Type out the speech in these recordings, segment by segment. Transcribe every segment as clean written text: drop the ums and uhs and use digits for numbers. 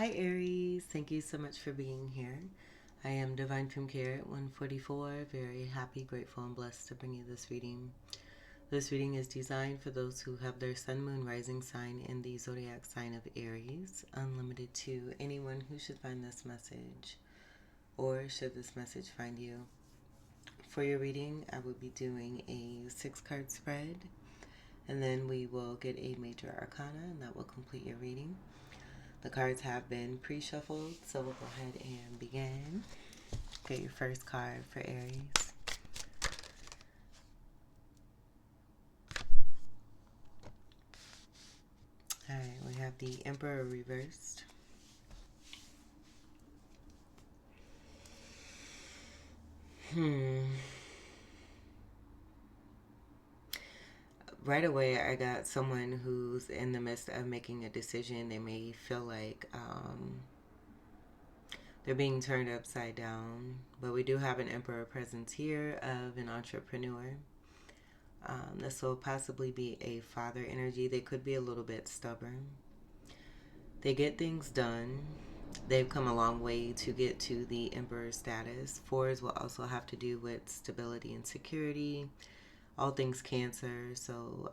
Hi Aries, thank you so much for being here. I am Divine From Care at 144. Very happy, grateful, and blessed to bring you this reading. This reading is designed for those who have their sun, moon, rising sign in the zodiac sign of Aries, unlimited to anyone who should find this message or should this message find you. For your reading, I will be doing a 6-card spread, and then we will get a major arcana, and that will complete your reading. The cards have been pre-shuffled, so we'll go ahead and begin. Get your first card for Aries. Alright, we have the Emperor reversed. Right away, I got someone who's in the midst of making a decision. They may feel like they're being turned upside down, but we do have an Emperor presence here of an entrepreneur. This will possibly be a father energy. They could be a little bit stubborn. They get things done. They've come a long way to get to the Emperor status. Fours will also have to do with stability and security, all things Cancer. So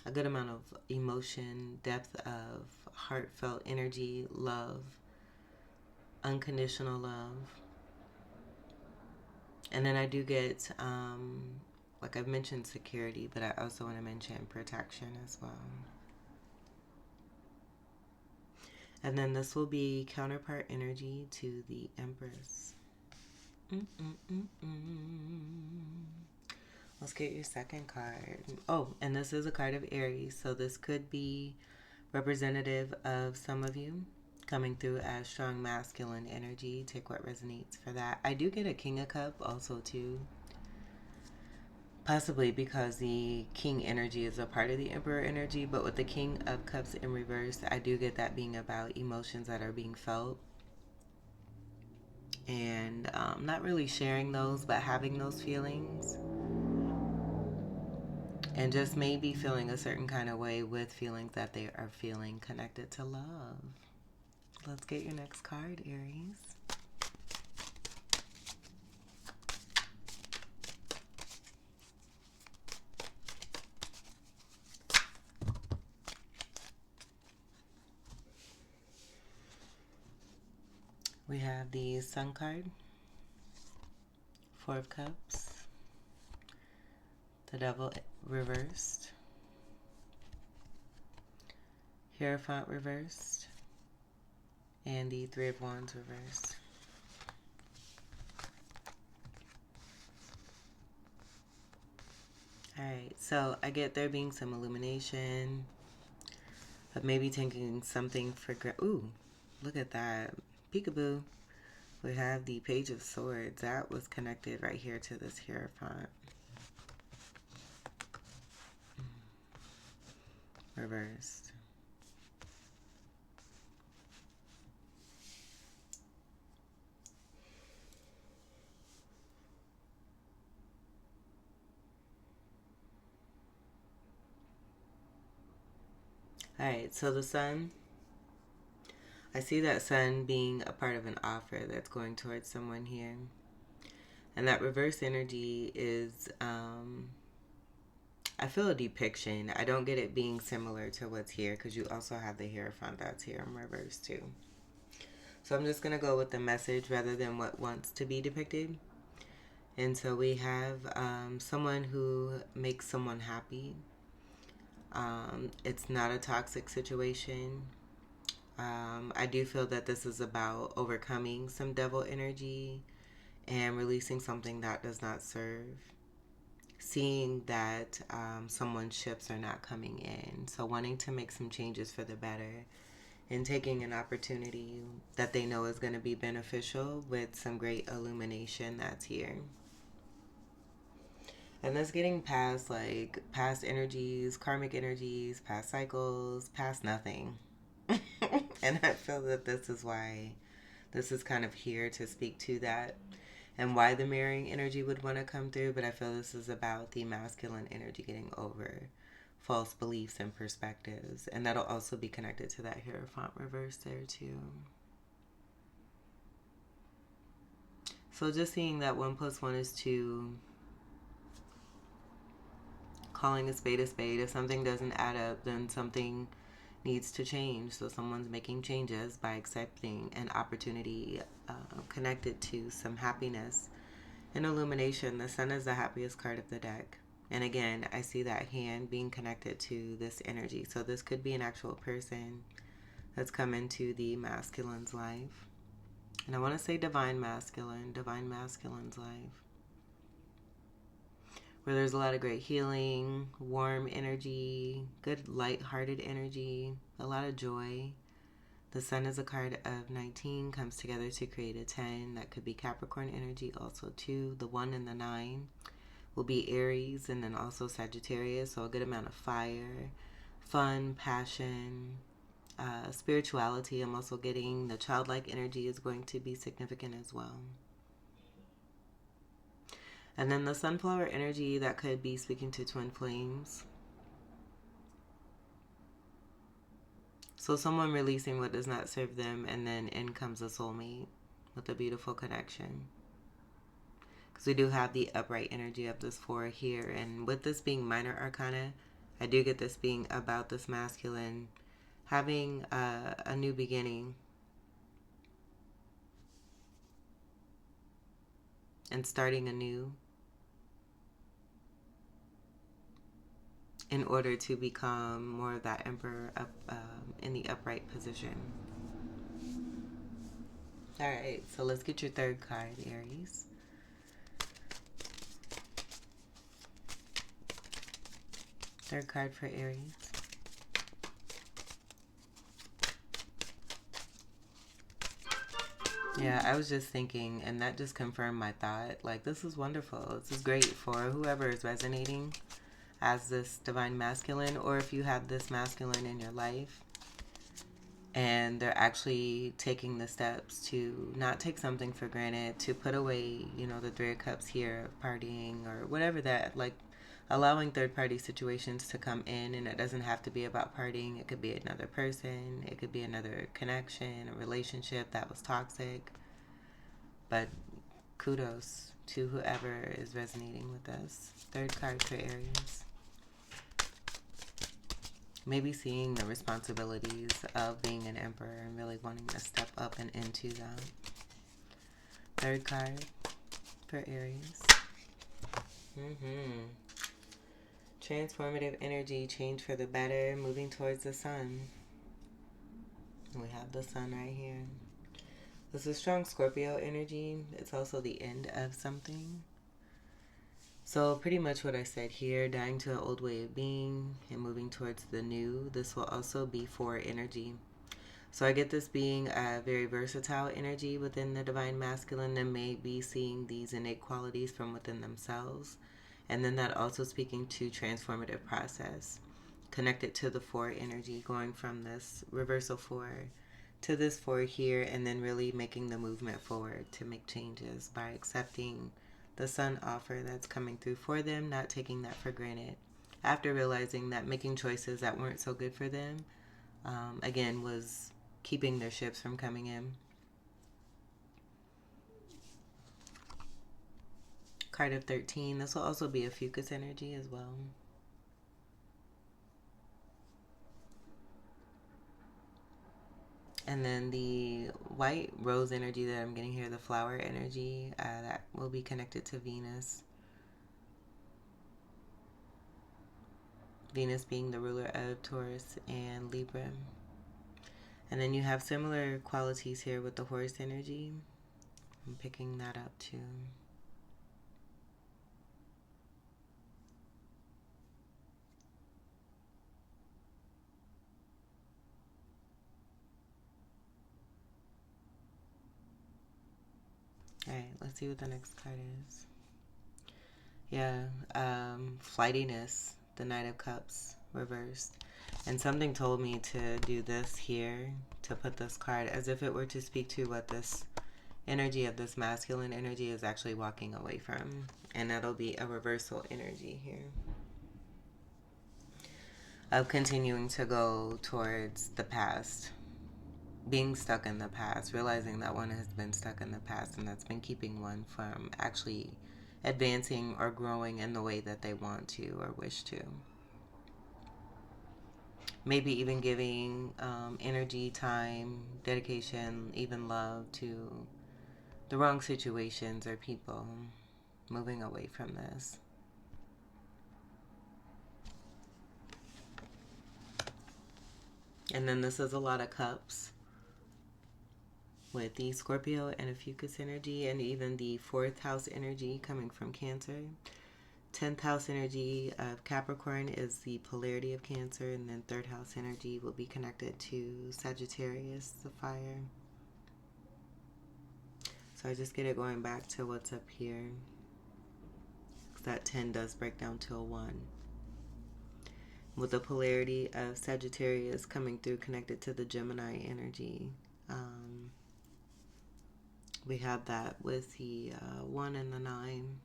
a good amount of emotion, depth of heartfelt energy, love, unconditional love. And then I do get, like I've mentioned, security, but I also want to mention protection as well. And then this will be counterpart energy to the Empress. Let's get your second card. Oh, and this is a card of Aries, so this could be representative of some of you coming through as strong masculine energy. Take what resonates for that. I do get a King of Cups also too. Possibly because the King energy is a part of the Emperor energy, but with the King of Cups in reverse, I do get that being about emotions that are being felt. And not really sharing those, but having those feelings. And just maybe feeling a certain kind of way with feelings that they are feeling connected to love. Let's get your next card, Aries. We have the Sun card, Four of Cups, the Devil reversed, Hierophant reversed, and the Three of Wands reversed. Alright, so I get there being some illumination, but maybe taking something for granted. Ooh, look at that. Peekaboo. We have the Page of Swords. That was connected right here to this Hierophant. Reversed. Alright, so the Sun. I see that Sun being a part of an offer that's going towards someone here. And that reverse energy is, I feel a depiction. I don't get it being similar to what's here because you also have the Hierophant that's here in reverse too. So I'm just going to go with the message rather than what wants to be depicted. And so we have someone who makes someone happy. It's not a toxic situation. I do feel that this is about overcoming some devil energy and releasing something that does not serve. Seeing that someone's ships are not coming in. So wanting to make some changes for the better and taking an opportunity that they know is going to be beneficial with some great illumination that's here. And that's getting past like past energies, karmic energies, past cycles, past nothing. And I feel that this is why this is kind of here to speak to that and why the mirroring energy would want to come through. But I feel this is about the masculine energy getting over false beliefs and perspectives. And that'll also be connected to that Hierophant reverse there too. So just seeing that 1 + 1 is 2, calling a spade. If something doesn't add up, then something needs to change. So someone's making changes by accepting an opportunity connected to some happiness and illumination. The Sun is the happiest card of the deck. And again, I see that hand being connected to this energy. So this could be an actual person that's come into the masculine's life. And I want to say divine masculine's life, where there's a lot of great healing, warm energy, good light-hearted energy, a lot of joy. The Sun is a card of 19, comes together to create a 10. That could be Capricorn energy also too. The 1 and the 9 will be Aries, and then also Sagittarius. So a good amount of fire, fun, passion, spirituality. I'm also getting the childlike energy is going to be significant as well. And then the sunflower energy, that could be speaking to twin flames. So someone releasing what does not serve them, and then in comes a soulmate with a beautiful connection. Because we do have the upright energy of this 4 here. And with this being minor arcana, I do get this being about this masculine having a new beginning and starting anew in order to become more of that emperor up in the upright position. All right, so let's get your third card, Aries. Third card for Aries. Yeah, I was just thinking, and that just confirmed my thought. Like, this is wonderful. This is great for whoever is resonating as this divine masculine, or if you have this masculine in your life and they're actually taking the steps to not take something for granted, to put away, the 3 of Cups here of partying or whatever that, like allowing third-party situations to come in. And it doesn't have to be about partying. It could be another person. It could be another connection, a relationship that was toxic. But kudos to whoever is resonating with us. Third card for Aries. Maybe seeing the responsibilities of being an emperor and really wanting to step up and into that. Third card for Aries. Transformative energy, change for the better, moving towards the sun. We have the sun right here. This is strong Scorpio energy. It's also the end of something. So pretty much what I said here, dying to an old way of being and moving towards the new. This will also be for energy. So I get this being a very versatile energy within the divine masculine, and may be seeing these innate qualities from within themselves. And then that also speaking to transformative process, connected to the 4 energy, going from this reversal 4 to this 4 here, and then really making the movement forward to make changes by accepting the sun offer that's coming through for them, not taking that for granted. After realizing that making choices that weren't so good for them, again, was keeping their ships from coming in. Card of 13. This will also be a Fucus energy as well. And then the white rose energy that I'm getting here, the flower energy, that will be connected to Venus. Venus being the ruler of Taurus and Libra. And then you have similar qualities here with the horse energy. I'm picking that up too. Alright, let's see what the next card is. Yeah, flightiness, the Knight of Cups reversed. And something told me to do this here, to put this card as if it were to speak to what this energy of this masculine energy is actually walking away from. And that'll be a reversal energy here. of continuing to go towards the past, being stuck in the past, realizing that one has been stuck in the past and that's been keeping one from actually advancing or growing in the way that they want to or wish to. Maybe even giving energy, time, dedication, even love to the wrong situations or people, moving away from this. And then this is a lot of cups with the Scorpio and a Fucus energy, and even the 4th house energy coming from Cancer. 10th house energy of Capricorn is the polarity of Cancer, and then 3rd house energy will be connected to Sagittarius, the fire. So I just get it going back to what's up here. That 10 does break down to a 1. With the polarity of Sagittarius coming through connected to the Gemini energy. We have that with the 1 and the 9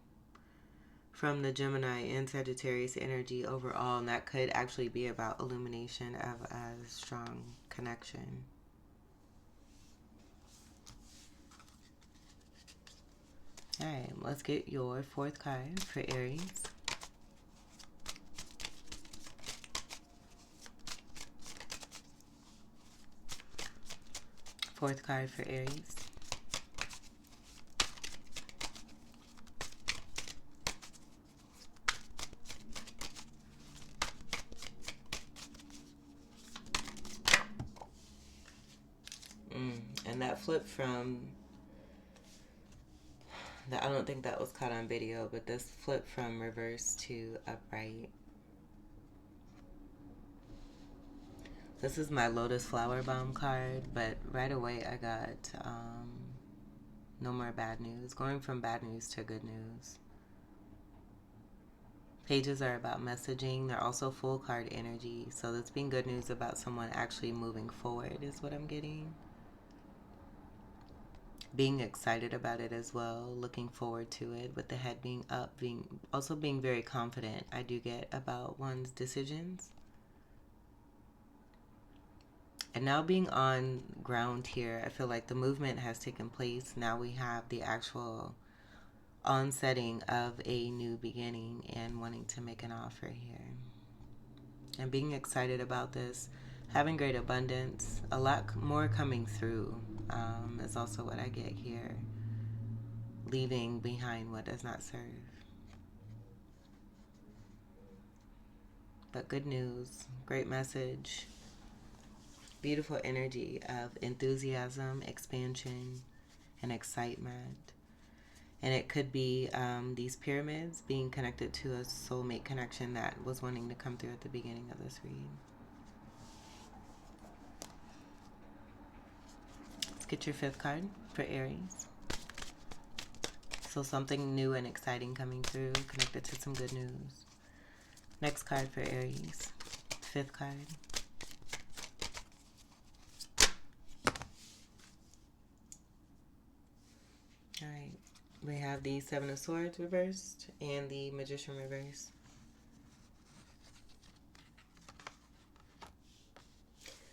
from the Gemini and Sagittarius energy overall, and that could actually be about illumination of a strong connection. Alright, let's get your 4th card for Aries. Fourth card for Aries. And that flip from I don't think that was caught on video, but this flip from reverse to upright. This is my Lotus Flower Bomb card, but right away I got no more bad news. Going from bad news to good news. Pages are about messaging. They're also full card energy. So that's being good news about someone actually moving forward is what I'm getting. Being excited about it as well, looking forward to it, with the head being up, being very confident. I do get about one's decisions. And now being on ground here, I feel like the movement has taken place. Now we have the actual onsetting of a new beginning and wanting to make an offer here. And being excited about this, having great abundance, a lot more coming through is also what I get here. Leaving behind what does not serve. But good news, great message, beautiful energy of enthusiasm, expansion, and excitement. And it could be these pyramids being connected to a soulmate connection that was wanting to come through at the beginning of this read. Let's get your 5th card for Aries. So something new and exciting coming through, connected to some good news. Next card for Aries. 5th card. All right. We have the 7 of Swords reversed and the Magician reversed.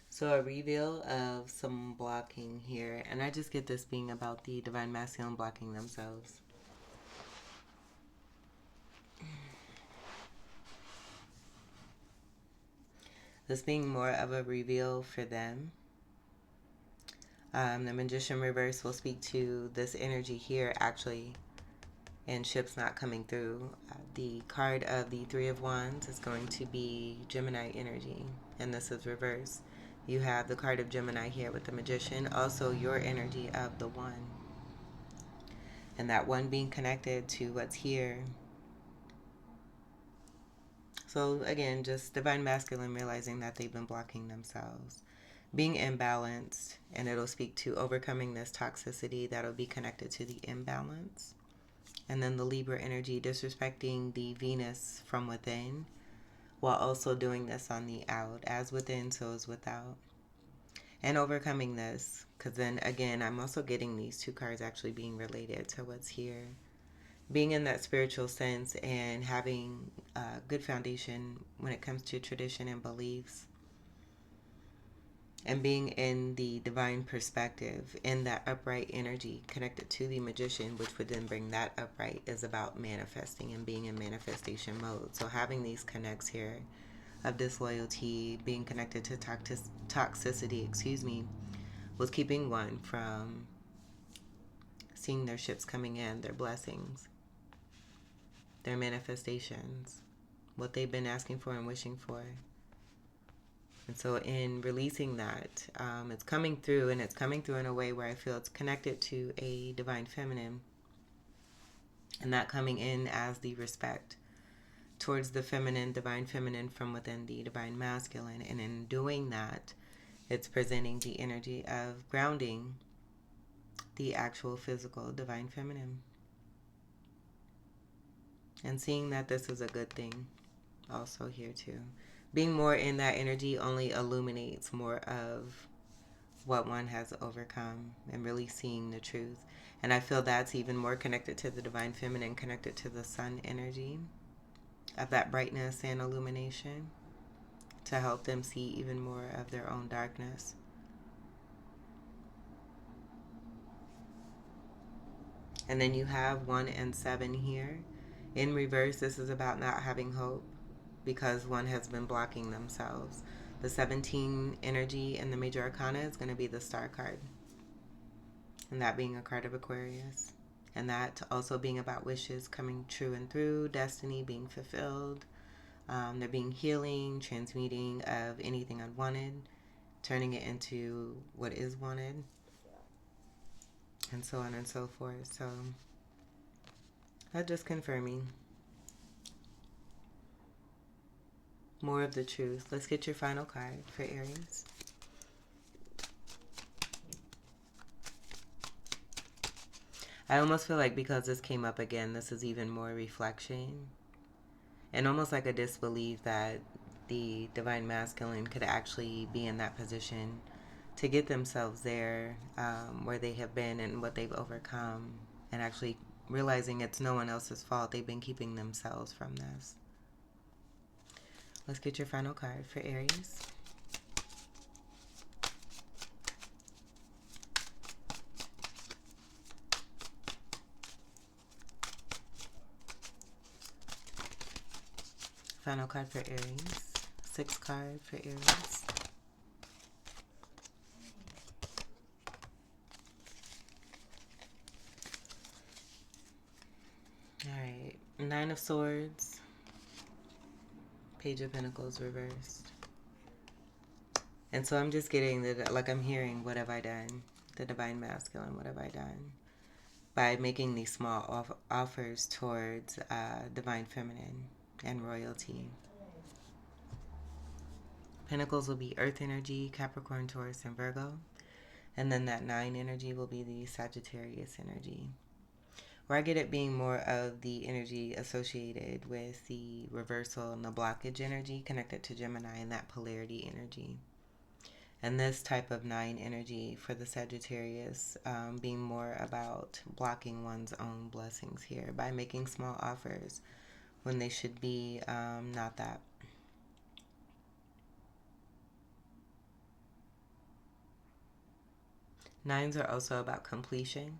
So a reveal of some blocking here. And I just get this being about the Divine Masculine blocking themselves. This being more of a reveal for them. The Magician reverse will speak to this energy here actually, and ships not coming through. The card of the 3 of Wands is going to be Gemini energy, and this is reverse. You have the card of Gemini here with the Magician, also your energy of the 1. And that 1 being connected to what's here. So again, just Divine Masculine realizing that they've been blocking themselves. Being imbalanced, and it'll speak to overcoming this toxicity that'll be connected to the imbalance. And then the Libra energy disrespecting the Venus from within, while also doing this on the out. As within, so is without. And overcoming this, because then again, I'm also getting these 2 cards actually being related to what's here. being in that spiritual sense and having a good foundation when it comes to tradition and beliefs, and being in the divine perspective, in that upright energy connected to the magician, which would then bring that upright, is about manifesting and being in manifestation mode. So having these connects here of disloyalty, being connected to toxicity, was keeping one from seeing their ships coming in, their blessings, their manifestations, what they've been asking for and wishing for. And so in releasing that, it's coming through, and it's coming through in a way where I feel it's connected to a divine feminine, and that coming in as the respect towards the feminine, divine feminine from within the divine masculine. And in doing that, it's presenting the energy of grounding the actual physical divine feminine, and seeing that this is a good thing also here too. Being more in that energy only illuminates more of what one has overcome, and really seeing the truth. And I feel that's even more connected to the divine feminine, connected to the sun energy of that brightness and illumination, to help them see even more of their own darkness. And then you have 1 and 7 here. In reverse, this is about not having hope because one has been blocking themselves. The 17 energy in the major arcana is going to be the star card, and that being a card of Aquarius. And that also being about wishes coming true and through, destiny being fulfilled, there being healing, transmuting of anything unwanted, turning it into what is wanted, and so on and so forth. So that's just confirming more of the truth. Let's get your final card for Aries. I almost feel like because this came up again, this is even more reflection and almost like a disbelief that the divine masculine could actually be in that position to get themselves there, where they have been and what they've overcome, and actually realizing it's no one else's fault. They've been keeping themselves from this. Let's get your final card for Aries. Final card for Aries. 6th card for Aries. Alright. 9 of Swords. Page of Pentacles reversed. And so I'm just getting that, like I'm hearing, what have I done? The divine masculine, what have I done? By making these small offers towards divine feminine and royalty. Pentacles will be Earth energy, Capricorn, Taurus, and Virgo. And then that 9 energy will be the Sagittarius energy. Where I get it being more of the energy associated with the reversal and the blockage energy connected to Gemini and that polarity energy. And this type of 9 energy for the Sagittarius being more about blocking one's own blessings here by making small offers when they should be not that. Nines are also about completion.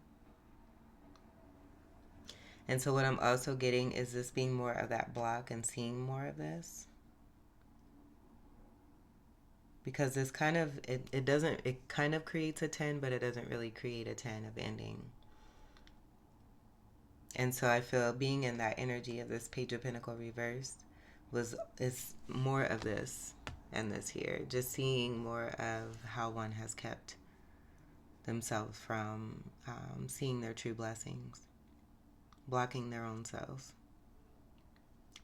And so what I'm also getting is this being more of that block and seeing more of this. Because this kind of, it kind of creates a 10, but it doesn't really create a 10 of ending. And so I feel being in that energy of this Page of Pentacles reversed is more of this and this here. Just seeing more of how one has kept themselves from seeing their true blessings, blocking their own selves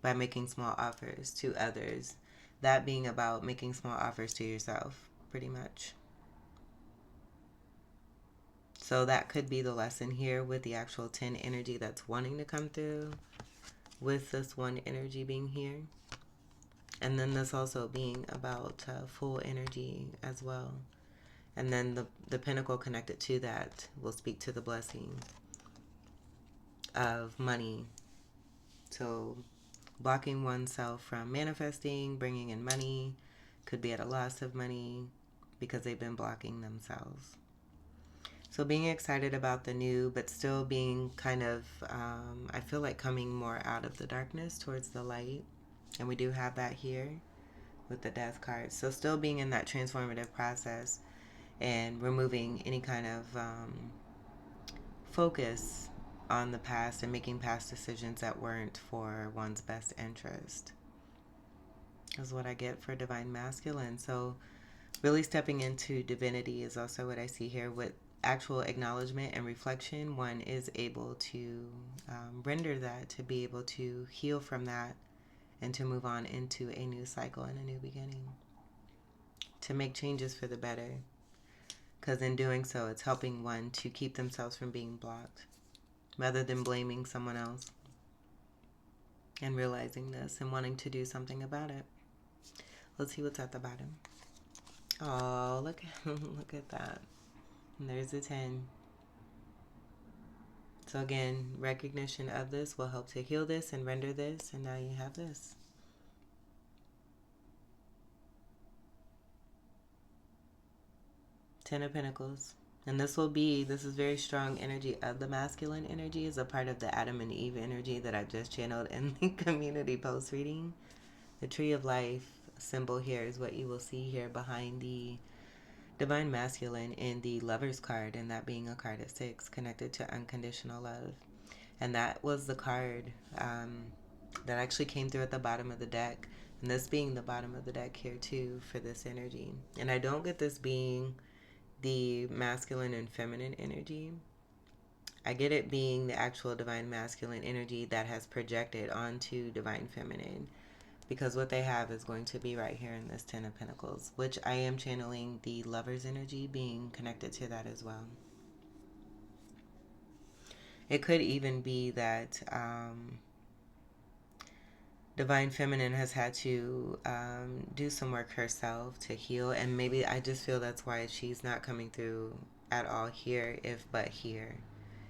by making small offers to others. That being about making small offers to yourself, pretty much. So that could be the lesson here with the actual 10 energy that's wanting to come through, with this 1 energy being here. And then this also being about full energy as well. And then the pentacle connected to that will speak to the blessing of money. So blocking oneself from manifesting, bringing in money, could be at a loss of money because they've been blocking themselves. So being excited about the new, but still being kind of, I feel like coming more out of the darkness towards the light. And we do have that here with the death card. So still being in that transformative process and removing any kind of focus on the past and making past decisions that weren't for one's best interest is what I get for divine masculine. So really stepping into divinity is also what I see here. With actual acknowledgement and reflection, one is able to render that, to be able to heal from that, and to move on into a new cycle and a new beginning, to make changes for the better. Because in doing so, it's helping one to keep themselves from being blocked rather than blaming someone else, and realizing this and wanting to do something about it. Let's see what's at the bottom. Oh, look, look at that. And there's a 10. So again, recognition of this will help to heal this and render this, and now you have this. Ten of Pentacles. And this is very strong energy of the masculine energy, is a part of the Adam and Eve energy that I've just channeled in the community post reading. The Tree of Life symbol here is what you will see here behind the Divine Masculine in the Lover's card, and that being a card at 6, connected to unconditional love. And that was the card that actually came through at the bottom of the deck. And this being the bottom of the deck here too for this energy. And I don't get this being the masculine and feminine energy. I get it being the actual divine masculine energy that has projected onto divine feminine, because what they have is going to be right here in this 10 of Pentacles, which I am channeling the Lover's energy being connected to that as well. It could even be that divine feminine has had to do some work herself to heal, and maybe I just feel that's why she's not coming through at all here, if but here.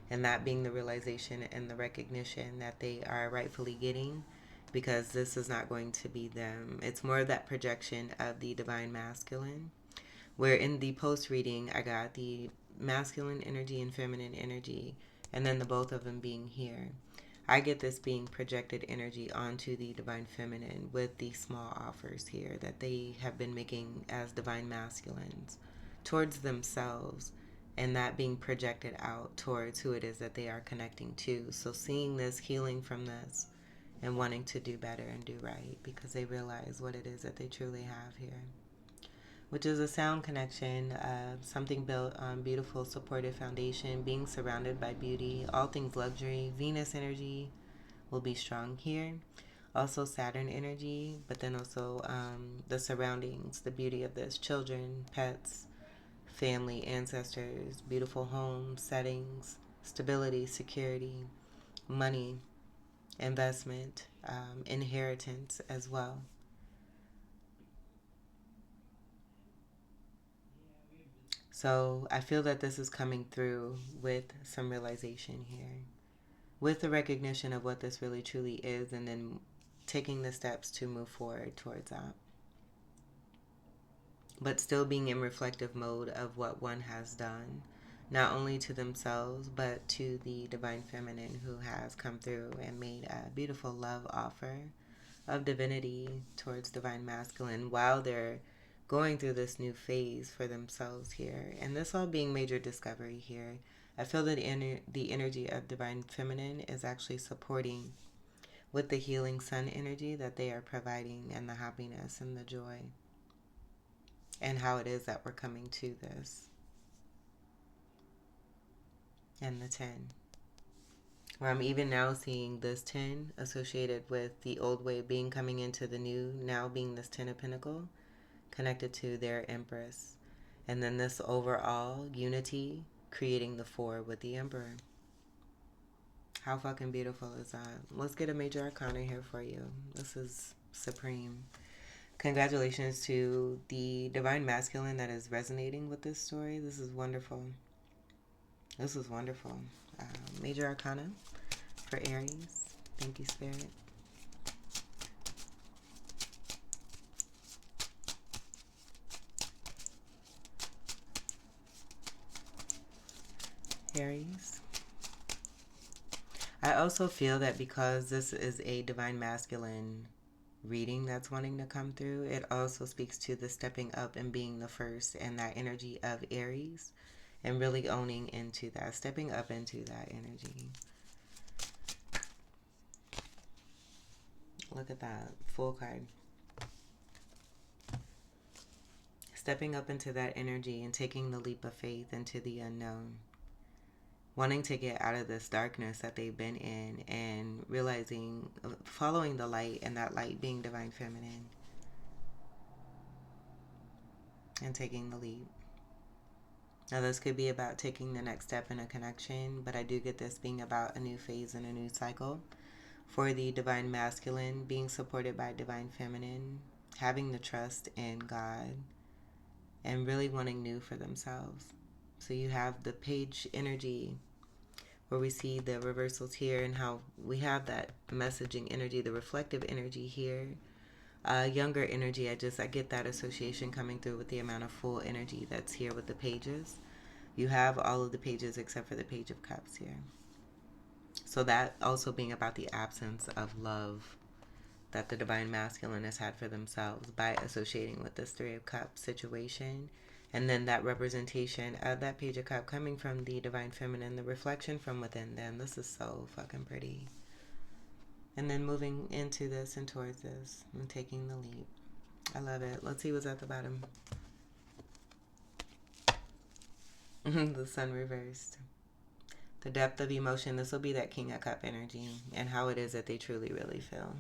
And that being the realization and the recognition that they are rightfully getting, because this is not going to be them. It's more of that projection of the divine masculine, where in the post reading I got the masculine energy and feminine energy, and then the both of them being here. I get this being projected energy onto the divine feminine with the small offers here that they have been making as divine masculines towards themselves, and that being projected out towards who it is that they are connecting to. So seeing this, healing from this, and wanting to do better and do right because they realize what it is that they truly have here, which is a sound connection, something built on beautiful, supportive foundation, being surrounded by beauty, all things luxury. Venus energy will be strong here. Also Saturn energy, but then also the surroundings, the beauty of this, children, pets, family, ancestors, beautiful home settings, stability, security, money, investment, inheritance as well. So I feel that this is coming through with some realization here, with the recognition of what this really truly is, and then taking the steps to move forward towards that. But still being in reflective mode of what one has done, not only to themselves, but to the divine feminine who has come through and made a beautiful love offer of divinity towards divine masculine while they're going through this new phase for themselves here. And this all being major discovery here. I feel that the energy of divine feminine is actually supporting with the healing sun energy that they are providing, and the happiness and the joy, and how it is that we're coming to this. And the 10. Where I'm even now seeing this 10 associated with the old way being coming into the new, now being this 10 of Pentacles, connected to their Empress. And then this overall unity creating the 4 with the Emperor. How fucking beautiful is that? Let's get a major arcana here for you. This is supreme. Congratulations to the divine masculine that is resonating with this story. This is wonderful. This is wonderful. Major arcana for Aries. Thank you, Spirit. Aries. I also feel that because this is a divine masculine reading that's wanting to come through, it also speaks to the stepping up and being the first and that energy of Aries and really owning into that, stepping up into that energy. Look at that full card. Stepping up into that energy and taking the leap of faith into the unknown. Wanting to get out of this darkness that they've been in and realizing, following the light, and that light being divine feminine and taking the leap. Now this could be about taking the next step in a connection, but I do get this being about a new phase and a new cycle. For the divine masculine, being supported by divine feminine, having the trust in God, and really wanting new for themselves. So you have the page energy where we see the reversals here and how we have that messaging energy, the reflective energy here. Younger energy, I get that association coming through with the amount of full energy that's here with the pages. You have all of the pages except for the Page of Cups here. So that also being about the absence of love that the divine masculine has had for themselves by associating with this Three of Cups situation. And then that representation of that Page of Cups coming from the divine feminine, the reflection from within them. This is so fucking pretty. And then moving into this and towards this and taking the leap. I love it. Let's see what's at the bottom. The Sun reversed. The depth of emotion. This will be that King of Cup energy and how it is that they truly, really feel.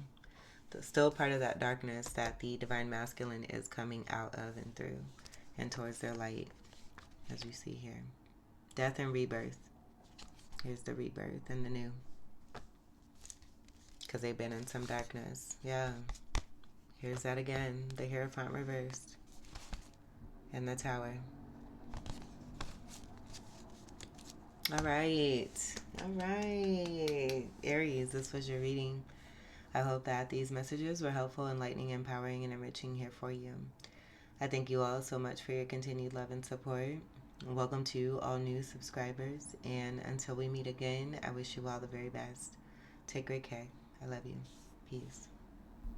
Still part of that darkness that the divine masculine is coming out of and through and towards their light, as you see here. Death and rebirth. Here's the rebirth and the new. Because they've been in some darkness. Yeah. Here's that again. The Hierophant reversed. And the Tower. All right. Aries, this was your reading. I hope that these messages were helpful, enlightening, empowering, and enriching here for you. I thank you all so much for your continued love and support. Welcome to all new subscribers. And until we meet again, I wish you all the very best. Take great care. I love you. Peace.